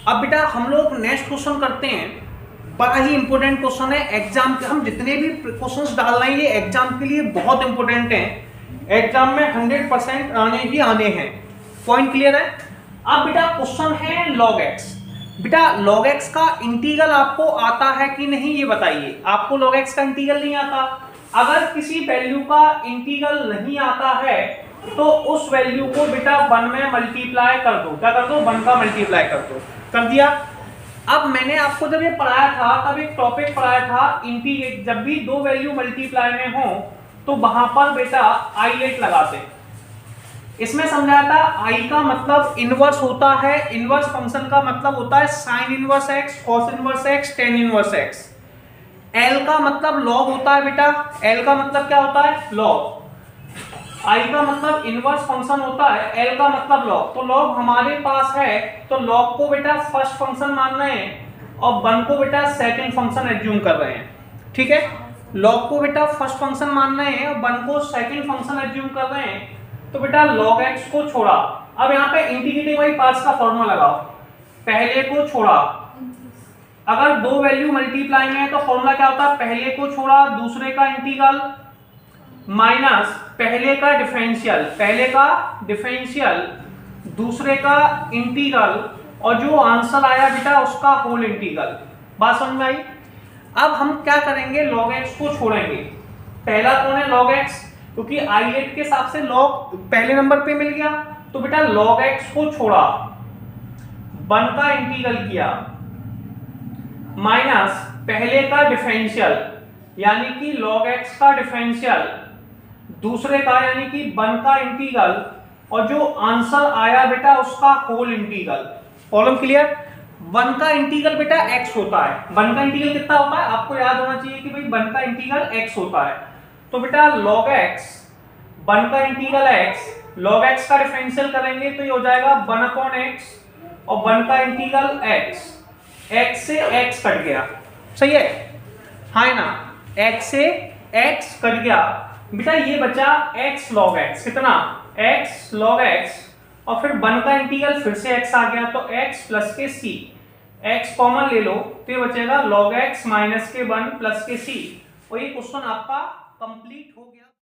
अब बेटा हम लोग नेक्स्ट क्वेश्चन करते हैं, बड़ा ही इंपॉर्टेंट क्वेश्चन है एग्जाम के। हम जितने भी क्वेश्चंस डाल रहे हैं ये एग्जाम के लिए बहुत इंपॉर्टेंट हैं, एग्जाम में 100% आने ही आने हैं। पॉइंट क्लियर है? अब बेटा क्वेश्चन है log x। बेटा log x का इंटीग्रल आपको आता है कि नहीं ये बताइए। आपको log x का इंटीग्रल नहीं आता। अगर किसी वैल्यू का इंटीग्रल नहीं आता है तो उस वैल्यू को बेटा 1 में मल्टीप्लाई कर दो। क्या कर दो? 1 का मल्टीप्लाई कर दो। कर दिया। अब मैंने आपको जब ये पढ़ाया था तब एक टॉपिक पढ़ाया था इंटीग्रेट, जब भी दो वैल्यू मल्टीप्लाई में हो तो वहां पर बेटा i8 लगाते। इसमें समझाया था i का मतलब इनवर्स होता है, इनवर्स फंक्शन का मतलब होता है sine inverse x, cos inverse x, tan inverse x। l का मतलब log होता है बेटा, l का मतलब क्या होता है? log। i का मतलब इनवर्स फंक्शन होता है, l का मतलब log। तो log हमारे पास है तो log को बेटा फर्स्ट फंक्शन मान रहे हैं और 1 को बेटा सेकंड फंक्शन एज्यूम कर रहे हैं। ठीक है, log को बेटा फर्स्ट फंक्शन मान रहे हैं और 1 को सेकंड फंक्शन एज्यूम कर रहे हैं। तो बेटा log x को छोड़ा। अब यहाँ पे इंटीग्रेटिंग बाई पार्ट्स का फॉर्मूला लगाओ। पहले को छोड़ा, अगर दो वैल्यू मल्टीप्लाई में है तो फॉर्मूला क्या होता है? पहले को छोड़ा दूसरे का इंटीग्रल माइनस पहले का डिफरेंशियल, पहले का डिफरेंशियल दूसरे का इंटीग्रल और जो आंसर आया बेटा उसका होल इंटीग्रल। बात समझ में आई? अब हम क्या करेंगे? log x को छोड़ेंगे। पहला कौन है? log x, क्योंकि i8 के हिसाब से log पहले नंबर पे मिल गया। तो बेटा log x को छोड़ा, 1 का इंटीग्रल किया माइनस पहले का डिफरेंशियल यानी कि log x का डिफरेंशियल दूसरे का यानी कि 1 का इंटीग्रल और जो आंसर आया बेटा उसका होल इंटीग्रल। Problem clear? 1 का इंटीग्रल बेटा x होता है। 1 का इंटीग्रल कितना होता है? आपको याद होना चाहिए कि भाई 1 का इंटीग्रल x होता है। तो बेटा log x, 1 का इंटीग्रल x, log x का डिफरेंशियल करेंगे तो ये हो जाएगा 1/x और 1 का इंटीग्रल x। x से x कट गया, सही है? हाँ है ना? x से x कट गया बेटा, ये बचा x log x। कितना? x log x और फिर 1 का इंटीग्रल फिर से x आ गया तो x प्लस के c, x कॉमन ले लो तो ये बचेगा log x माइनस के 1 प्लस के c। और ये क्वेश्चन आपका कंप्लीट हो